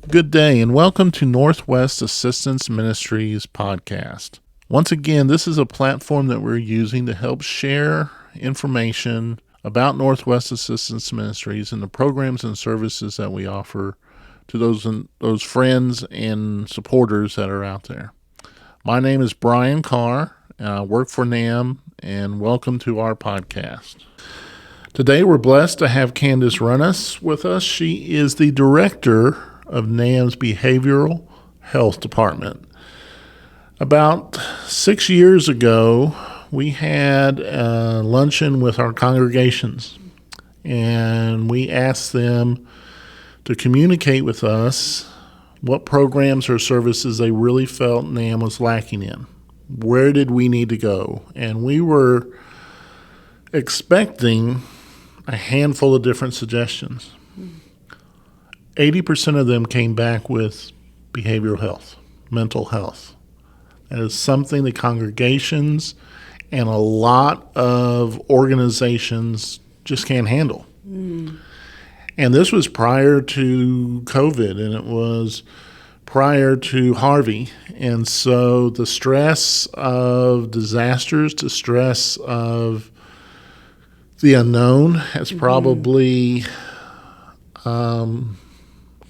Good day and welcome to Northwest Assistance Ministries podcast. Once again, this is a platform that we're using to help share information about Northwest Assistance Ministries and the programs and services that we offer to those friends and supporters that are out there. My name is Brian Carr, and I work for NAM, and welcome to our podcast. Today we're blessed to have Candace Runaas with us. She is the director of NAM's Behavioral Health Department. About 6 years ago, we had a luncheon with our congregations, and we asked them to communicate with us what programs or services they really felt NAM was lacking in. Where did we need to go? And we were expecting a handful of different suggestions. 80% of them came back with behavioral health, mental health. That is something the congregations and a lot of organizations just can't handle. And this was prior to COVID, and it was prior to Harvey. And so the stress of disasters, the stress of the unknown has probably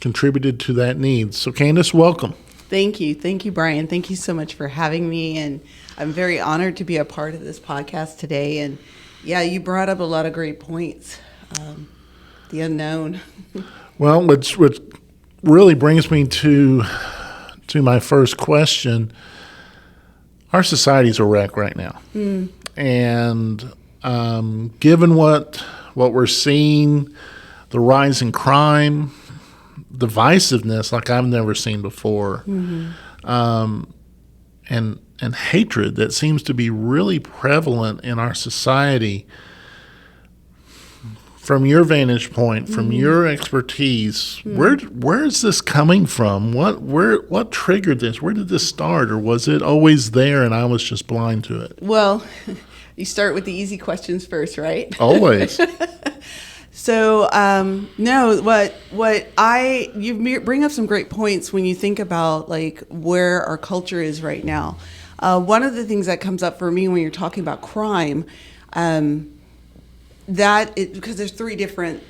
contributed to that need. So Candace, welcome. Thank you. Thank you, Brian. Thank you so much for having me. And I'm very honored to be a part of this podcast today. And yeah, you brought up a lot of great points. The unknown. Well, which really brings me to my first question. Our society's a wreck right now. And given what we're seeing, the rise in crime, divisiveness like I've never seen before, and hatred that seems to be really prevalent in our society. From your vantage point, from your expertise, where is this coming from? What triggered this? Where did this start, or was it always there and I was just blind to it? Well, you start with the easy questions first, right? Always. So, no, you bring up some great points when you think about like where our culture is right now. One of the things that comes up for me when you're talking about crime, because there's three different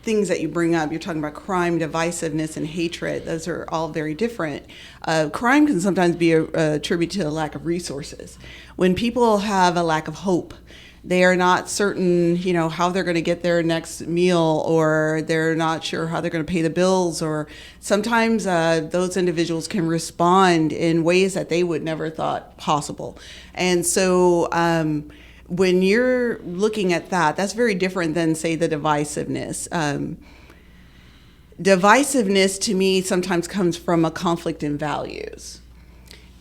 things that you bring up. You're talking about crime, divisiveness, and hatred. Those are all very different. Crime can sometimes be attributed to a lack of resources. When people have a lack of hope, they are not certain, how they're going to get their next meal, or they're not sure how they're going to pay the bills, or sometimes those individuals can respond in ways that they would never thought possible. And so when you're looking at that, that's very different than, say, the divisiveness. Divisiveness to me sometimes comes from a conflict in values.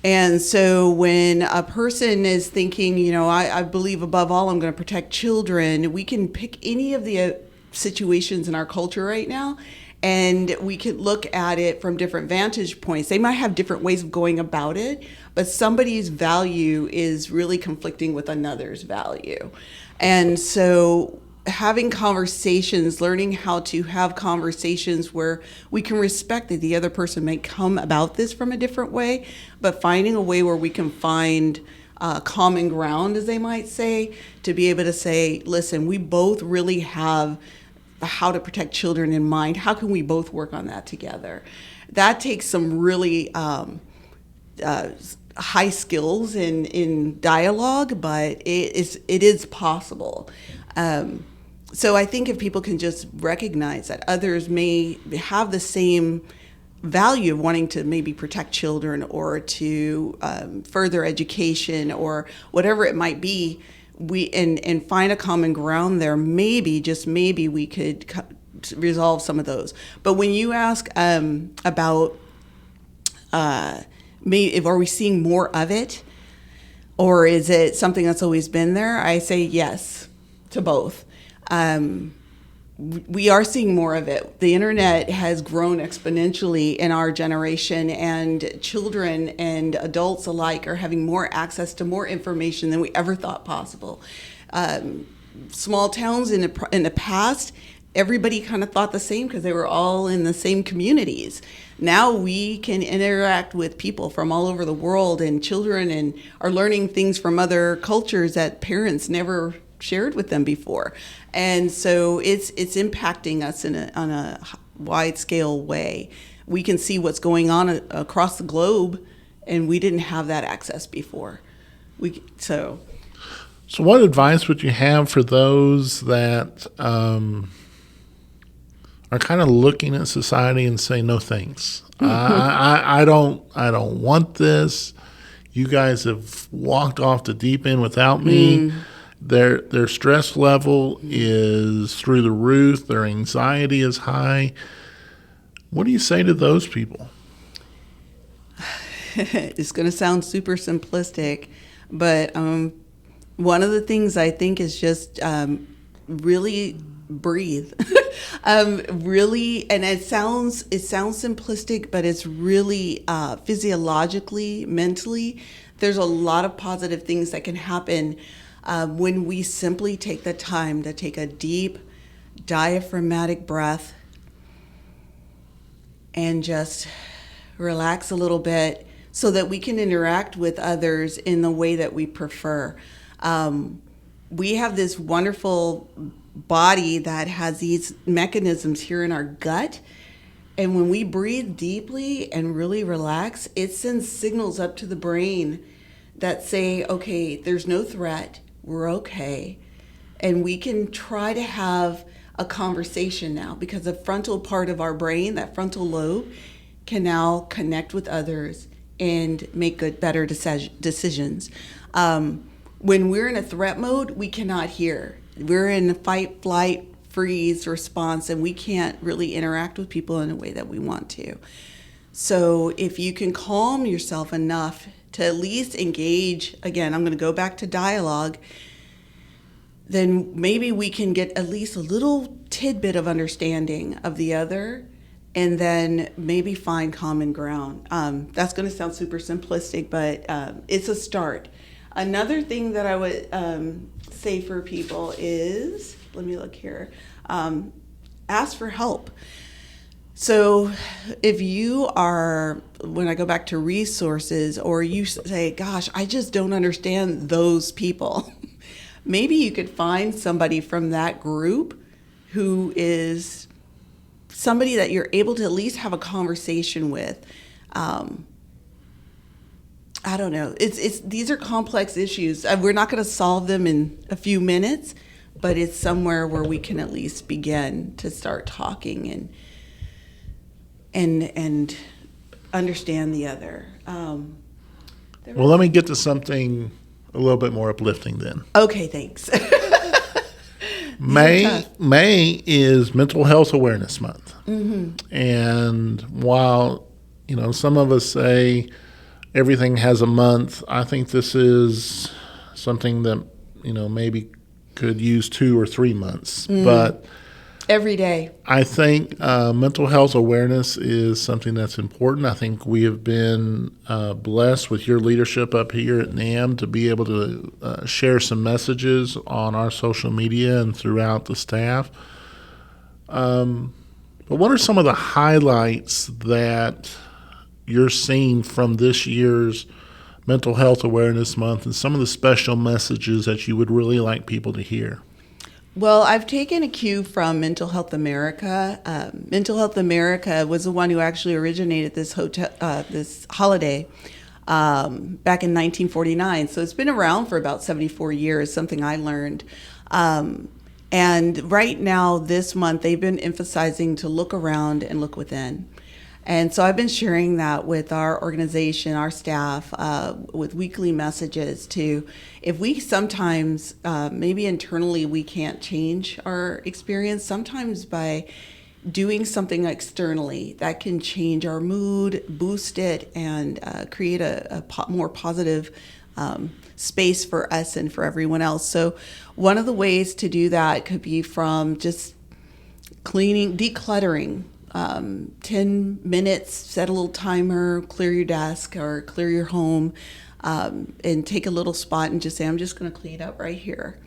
And so when a person is thinking, I believe above all I'm going to protect children, we can pick any of the situations in our culture right now, and we could look at it from different vantage points. They might have different ways of going about it, but somebody's value is really conflicting with another's value. And so having conversations, learning how to have conversations where we can respect that the other person may come about this from a different way, but finding a way where we can find common ground, as they might say, to be able to say, listen, we both really have how to protect children in mind. How can we both work on that together? That takes some really high skills in dialogue, but it is possible. So I think if people can just recognize that others may have the same value of wanting to maybe protect children or to further education or whatever it might be, and find a common ground there, just maybe we could resolve some of those. But when you ask about are we seeing more of it, or is it something that's always been there, I say yes to both. We are seeing more of it. The internet has grown exponentially in our generation, and children and adults alike are having more access to more information than we ever thought possible. Small towns in the past everybody kind of thought the same because they were all in the same communities. Now we can interact with people from all over the world, and children and are learning things from other cultures that parents never shared with them before. And so it's impacting us on a wide scale way. We can see what's going on across the globe, and we didn't have that access before. So what advice would you have for those that are kind of looking at society and say no thanks? I don't want this. You guys have walked off the deep end without me. Their stress level is through the roof. Their anxiety is high. What do you say to those people? It's going to sound super simplistic, but one of the things I think is just really breathe. Really, and it sounds simplistic, but it's really physiologically, mentally, there's a lot of positive things that can happen when we simply take the time to take a deep diaphragmatic breath and just relax a little bit so that we can interact with others in the way that we prefer. We have this wonderful body that has these mechanisms here in our gut. And when we breathe deeply and really relax, it sends signals up to the brain that say, okay, there's no threat, we're okay. And we can try to have a conversation now because the frontal part of our brain, that frontal lobe, can now connect with others and make better decisions. When we're in a threat mode, we cannot hear. We're in a fight, flight, freeze response, and we can't really interact with people in a way that we want to. So if you can calm yourself enough to at least engage, again, I'm going to go back to dialogue, then maybe we can get at least a little tidbit of understanding of the other, and then maybe find common ground. That's going to sound super simplistic, but it's a start. Another thing that I would say for people is, let me look here, ask for help. So if you are, when I go back to resources, or you say, gosh, I just don't understand those people, maybe you could find somebody from that group who is somebody that you're able to at least have a conversation with. I don't know. These are complex issues. We're not going to solve them in a few minutes, but it's somewhere where we can at least begin to start talking and understand the other. Well, let me get to something a little bit more uplifting then. Okay, thanks. May is Mental Health Awareness Month. Mm-hmm. And while, some of us say everything has a month, I think this is something that, maybe could use 2 or 3 months. But every day, I think mental health awareness is something that's important. I think we have been blessed with your leadership up here at NAM to be able to share some messages on our social media and throughout the staff. But what are some of the highlights that you're seeing from this year's Mental Health Awareness Month and some of the special messages that you would really like people to hear? Well, I've taken a cue from Mental Health America. Mental Health America was the one who actually originated this holiday back in 1949. So it's been around for about 74 years, something I learned. And right now, this month, they've been emphasizing to look around and look within. And so I've been sharing that with our organization, our staff, with weekly messages to, if we sometimes, maybe internally we can't change our experience, sometimes by doing something externally that can change our mood, boost it, and create a more positive space for us and for everyone else. So one of the ways to do that could be from just decluttering. 10 minutes, set a little timer, clear your desk or clear your home, and take a little spot and just say, I'm just going to clean up right here.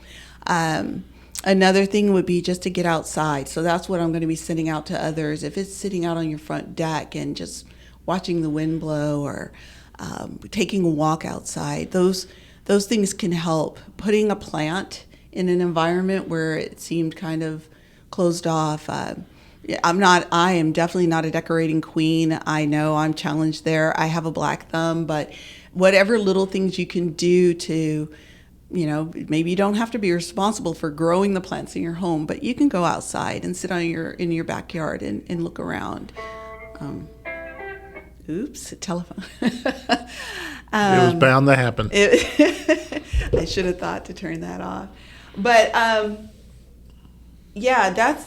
Another thing would be just to get outside. So that's what I'm going to be sending out to others. If it's sitting out on your front deck and just watching the wind blow, or taking a walk outside, those things can help. Putting a plant in an environment where it seemed kind of closed off. I am definitely not a decorating queen. I know I'm challenged there. I have a black thumb, but whatever little things you can do to, maybe you don't have to be responsible for growing the plants in your home, but you can go outside and sit in your backyard and look around. Oops, telephone. It was bound to happen. I should have thought to turn that off. But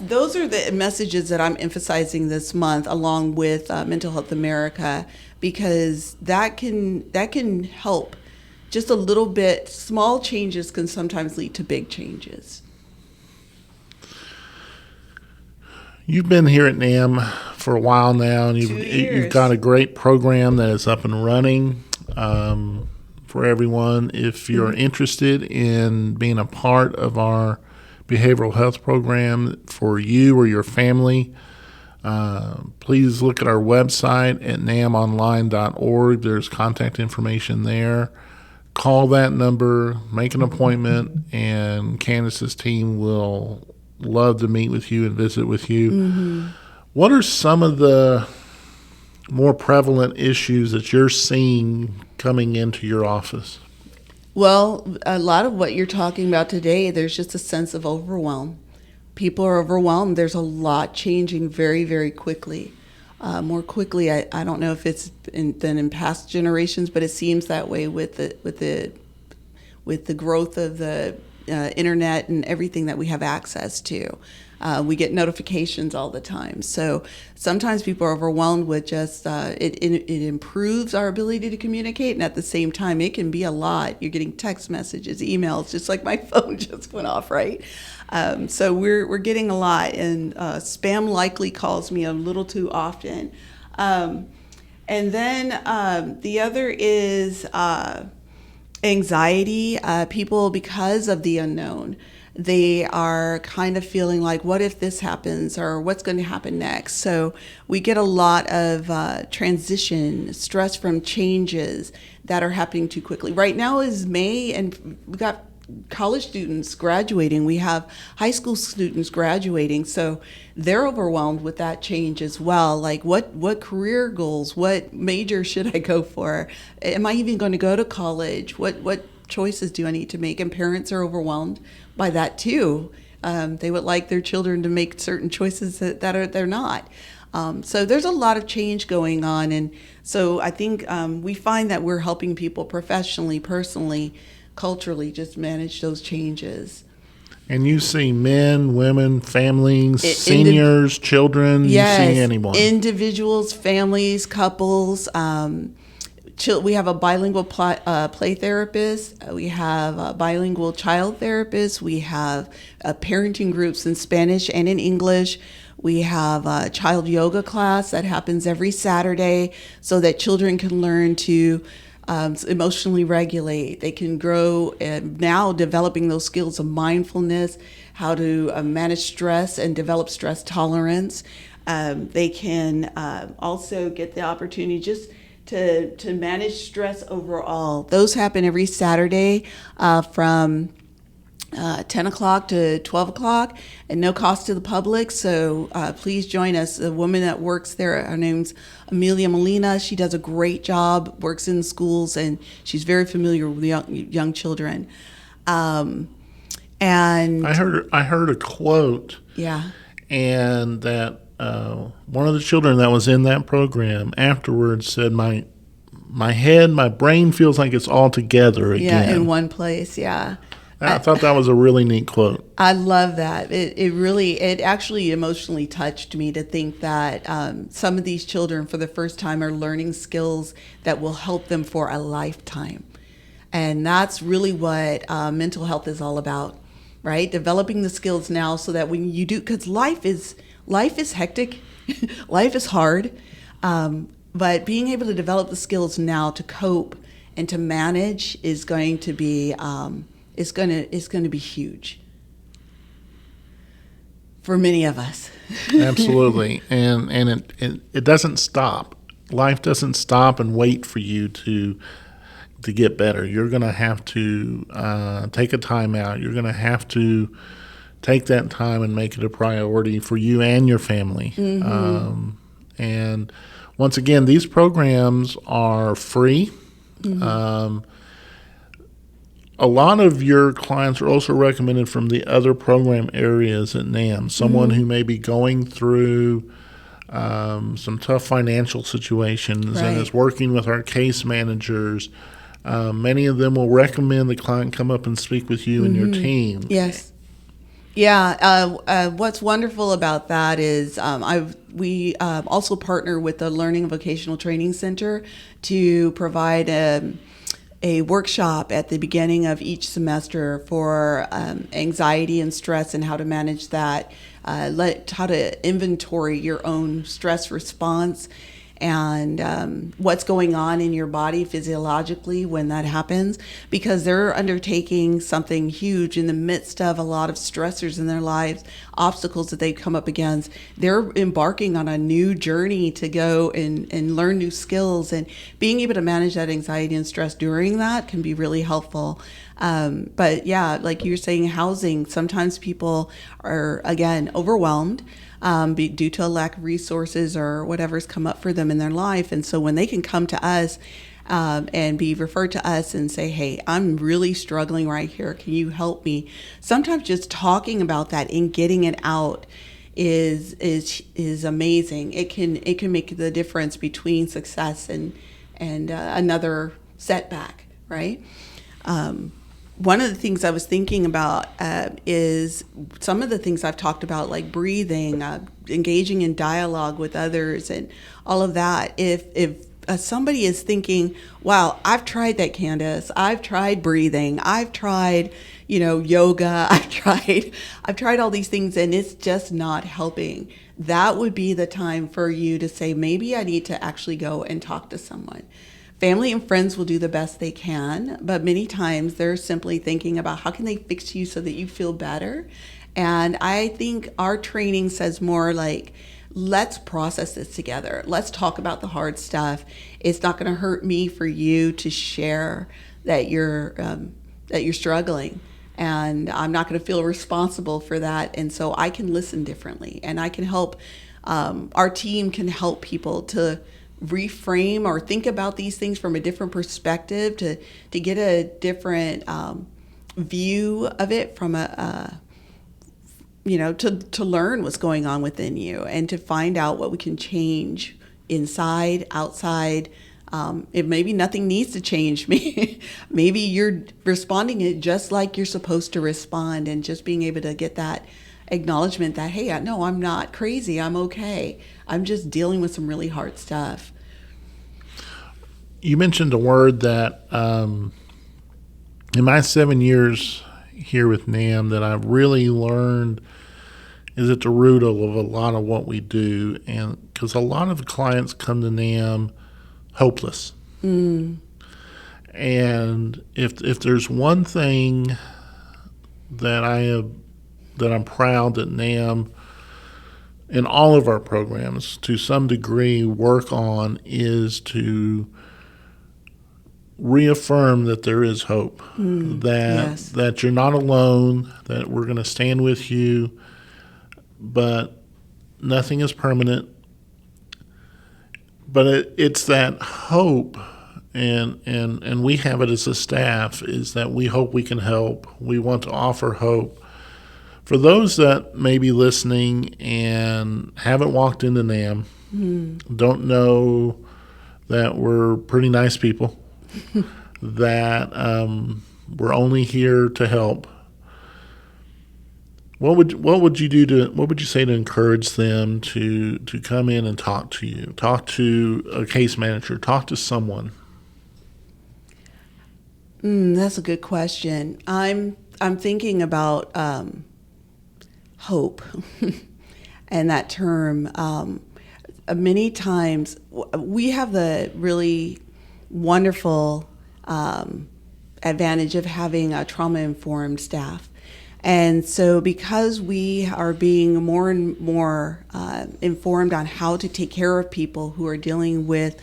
those are the messages that I'm emphasizing this month, along with Mental Health America, because that can help. Just a little bit. Small changes can sometimes lead to big changes. You've been here at NAM for a while now, and you've got a great program that is up and running for everyone. If you're interested in being a part of our behavioral health program for you or your family, please look at our website at namonline.org. There's contact information there. Call that number, make an appointment, and Candace's team will love to meet with you and visit with you. Mm-hmm. What are some of the more prevalent issues that you're seeing coming into your office? Well, a lot of what you're talking about today, there's just a sense of overwhelm. People are overwhelmed. There's a lot changing very, very quickly. More quickly, I don't know if it's than in past generations, but it seems that way with the growth of the internet and everything that we have access to. We get notifications all the time. So sometimes people are overwhelmed with just, it improves our ability to communicate. And at the same time, it can be a lot. You're getting text messages, emails, just like my phone just went off, right? So we're getting a lot. And spam likely calls me a little too often. And then the other is anxiety. People, because of the unknown, they are kind of feeling like, what if this happens, or what's going to happen next? So we get a lot of transition, stress from changes that are happening too quickly. Right now is May, and we got college students graduating. We have high school students graduating. So they're overwhelmed with that change as well. Like, what career goals, what major should I go for? Am I even going to go to college? What choices do I need to make? And parents are overwhelmed by that too. They would like their children to make certain choices that they're not. So there's a lot of change going on. And so I think we find that we're helping people professionally, personally, culturally, just manage those changes. And you see men, women, families, seniors, children, yes, you see anyone? Individuals, families, couples. We have a bilingual play therapist. We have a bilingual child therapist. We have parenting groups in Spanish and in English. We have a child yoga class that happens every Saturday so that children can learn to emotionally regulate. They can grow, now developing those skills of mindfulness, how to manage stress and develop stress tolerance. They can also get the opportunity just to manage stress overall. Those happen every Saturday from 10 o'clock to 12 o'clock, and no cost to the public. So please join us. The woman that works there, her name's Amelia Molina. She does a great job, works in schools, and she's very familiar with young children. And I heard a quote. Yeah. And that one of the children that was in that program afterwards said, my brain feels like it's all together again. Yeah, in one place, yeah. I thought that was a really neat quote. I love that. It actually emotionally touched me to think that some of these children for the first time are learning skills that will help them for a lifetime. And that's really what mental health is all about, right? Developing the skills now so that when you do, because life is hectic, life is hard, but being able to develop the skills now to cope and to manage is going to be... It's going to be huge. for many of us. Absolutely. And it doesn't stop. Life doesn't stop and wait for you to get better. You're going to have to take a time out. You're going to have to take that time and make it a priority for you and your family. And once again, these programs are free. A lot of your clients are also recommended from the other program areas at NAM. Someone who may be going through some tough financial situations and is working with our case managers. Many of them will recommend the client come up and speak with you and your team. Yes. Yeah. What's wonderful about that is we also partner with the Learning Vocational Training Center to provide a workshop at the beginning of each semester for anxiety and stress and how to manage that, how to inventory your own stress response and what's going on in your body physiologically when that happens, because they're undertaking something huge in the midst of a lot of stressors in their lives, obstacles that they've come up against. They're embarking on a new journey to go and learn new skills, and being able to manage that anxiety and stress during that can be really helpful. But yeah, like you're saying, housing, sometimes people are, again, overwhelmed due to a lack of resources or whatever's come up for them in their life. And so when they can come to us and be referred to us and say, hey, I'm really struggling right here, can you help me? Sometimes just talking about that and getting it out is amazing. It can make the difference between success and another setback, right? One of the things I was thinking about is some of the things I've talked about, like breathing, engaging in dialogue with others, and all of that. If somebody is thinking, wow, I've tried that, Candace. I've tried breathing. I've tried, yoga. I've tried all these things, and it's just not helping. That would be the time for you to say, maybe I need to actually go and talk to someone. Family and friends will do the best they can, but many times they're simply thinking about how can they fix you so that you feel better. And I think our training says more like, let's process this together. Let's talk about the hard stuff. It's not going to hurt me for you to share that you're struggling, and I'm not going to feel responsible for that. And so I can listen differently, and I can help. Our team can help people to reframe or think about these things from a different perspective, to get a different view of it from to learn what's going on within you, and to find out what we can change inside, outside. If maybe nothing needs to change, maybe you're responding it just like you're supposed to respond, and just being able to get that acknowledgement that, hey, no, I'm not crazy. I'm okay. I'm just dealing with some really hard stuff. You mentioned a word that in my 7 years here with NAM that I've really learned is at the root of a lot of what we do. And because a lot of clients come to NAM hopeless. And if there's one thing that I'm proud that NAM in all of our programs to some degree work on, is to reaffirm that there is hope, that you're not alone, that we're going to stand with you, but nothing is permanent. But it's that hope, and we have it as a staff, is that we hope we can help. We want to offer hope. For those that may be listening and haven't walked into NAM, don't know that we're pretty nice people, that we're only here to help, what would you say to encourage them to come in and talk to you, talk to a case manager, talk to someone? That's a good question. I'm thinking about hope and that term. Many times we have the really wonderful advantage of having a trauma-informed staff. And so because we are being more and more informed on how to take care of people who are dealing with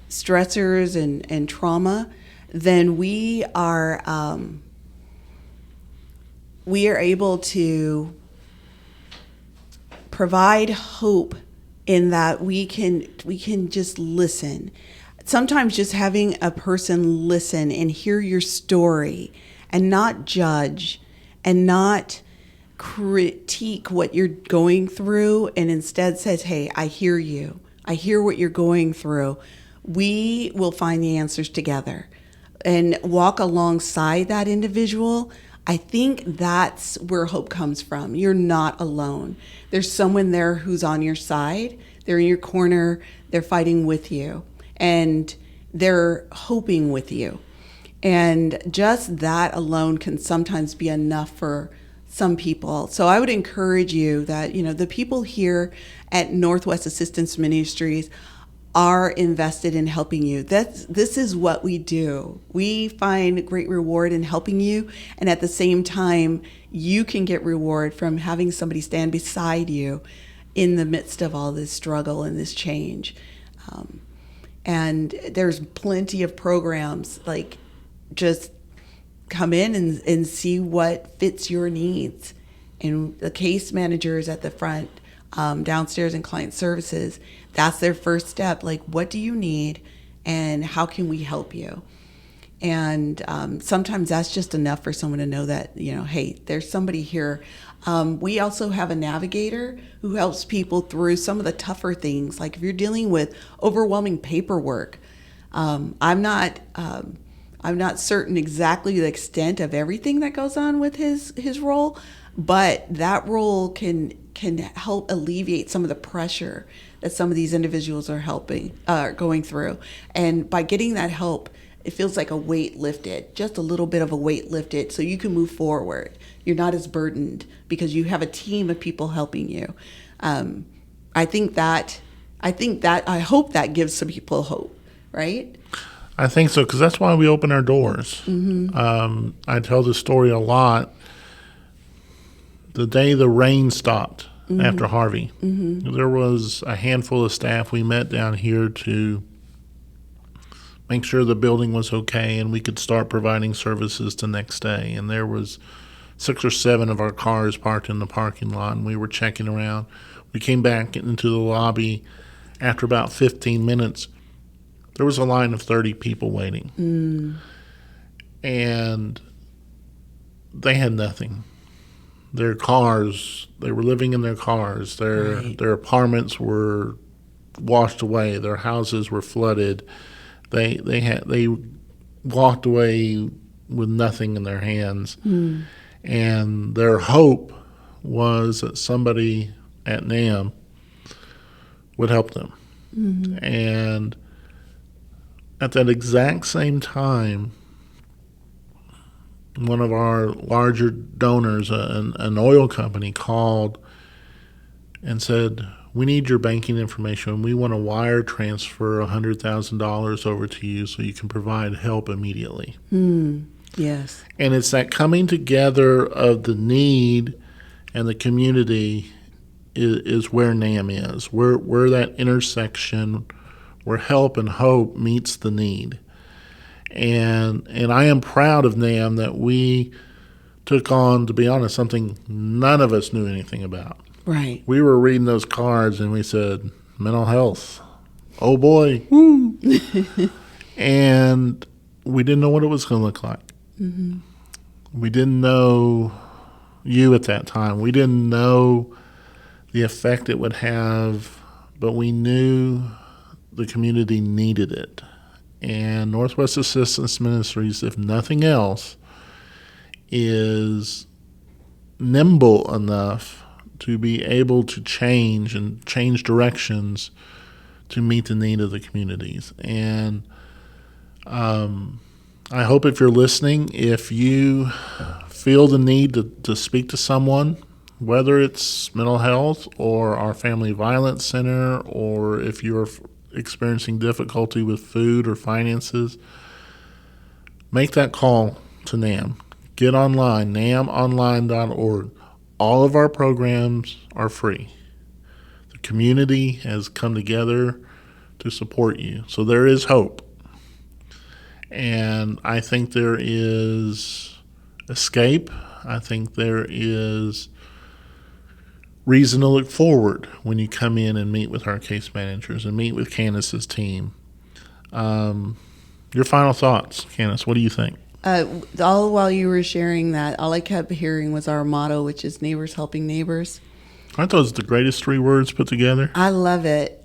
stressors and trauma, then we are able to provide hope in that we can just listen. Sometimes just having a person listen and hear your story and not judge and not critique what you're going through, and instead says, hey, I hear you. I hear what you're going through. We will find the answers together and walk alongside that individual. I think that's where hope comes from. You're not alone. There's someone there who's on your side. They're in your corner. They're fighting with you, and they're hoping with you. And just that alone can sometimes be enough for some people. So I would encourage you that, the people here at Northwest Assistance Ministries are invested in helping you. This is what we do. We find great reward in helping you, and at the same time, you can get reward from having somebody stand beside you in the midst of all this struggle and this change. And there's plenty of programs, like just come in and see what fits your needs. And the case managers at the front, downstairs in client services, that's their first step. Like, what do you need and how can we help you? And sometimes that's just enough for someone to know that, hey, there's somebody here. We also have a navigator who helps people through some of the tougher things. Like if you're dealing with overwhelming paperwork, I'm not certain exactly the extent of everything that goes on with his role, but that role can help alleviate some of the pressure that some of these individuals are going through. And by getting that help, it feels like a weight lifted, just a little bit of a weight lifted, so you can move forward. You're not as burdened because you have a team of people helping you. I hope that gives some people hope, right? I think so, because that's why we open our doors. Mm-hmm. I tell this story a lot. The day the rain stopped after Harvey, there was a handful of staff we met down here to make sure the building was okay and we could start providing services the next day. And there was 6 or 7 of our cars parked in the parking lot, and we were checking around. We came back into the lobby after about 15 minutes. There was a line of 30 people waiting. And they had nothing. Their cars, they were living in their cars. Their apartments were washed away. Their houses were flooded. They walked away with nothing in their hands. And their hope was that somebody at NAM would help them. And at that exact same time, one of our larger donors, an oil company, called and said, we need your banking information. We want to wire transfer $100,000 over to you so you can provide help immediately. Yes. And it's that coming together of the need and the community is where NAM is. We're that intersection where help and hope meets the need. And I am proud of NAM that we took on, to be honest, something none of us knew anything about. Right. We were reading those cards and we said, mental health. Oh boy. Woo. And we didn't know what it was going to look like. We didn't know you at that time. We didn't know the effect it would have, but we knew the community needed it. And Northwest Assistance Ministries, if nothing else, is nimble enough to be able to change directions to meet the need of the communities. And I hope if you're listening, if you feel the need to speak to someone, whether it's mental health or our Family Violence Center, or if you're experiencing difficulty with food or finances, make that call to NAM. Get online, namonline.org. All of our programs are free. The community has come together to support you. So there is hope. And I think there is escape. I think there is reason to look forward when you come in and meet with our case managers and meet with Candace's team. Your final thoughts, Candace, what do you think? All while you were sharing that, all I kept hearing was our motto, which is neighbors helping neighbors. I thought it was the greatest 3 words put together. I love it.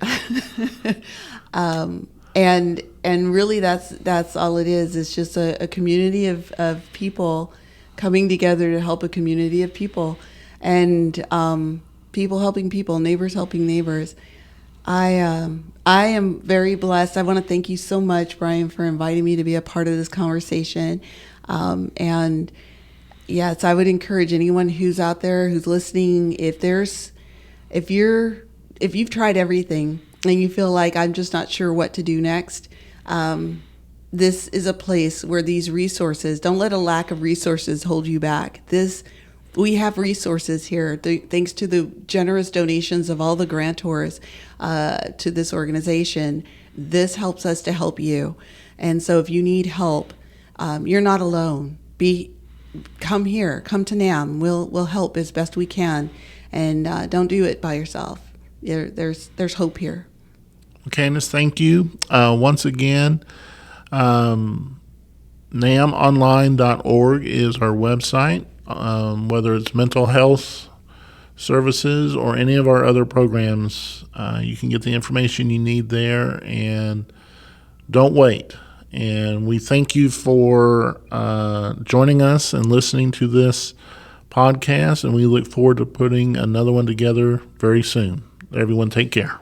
And really that's all it is. It's just a community of people coming together to help a community of people, and people helping people, neighbors helping neighbors. I am very blessed. I want to thank you so much, Brian, for inviting me to be a part of this conversation. And yes, I would encourage anyone who's out there who's listening, if you've tried everything and you feel like I'm just not sure what to do next, this is a place where these resources, don't let a lack of resources hold you back. We have resources here, thanks to the generous donations of all the grantors to this organization. This helps us to help you. And so if you need help, you're not alone. Come here, come to NAM. We'll help as best we can. And don't do it by yourself. There's hope here. Candace, thank you. Once again, namonline.org is our website. Whether it's mental health services or any of our other programs, you can get the information you need there, and don't wait. And we thank you for joining us and listening to this podcast, and we look forward to putting another one together very soon. Everyone, take care.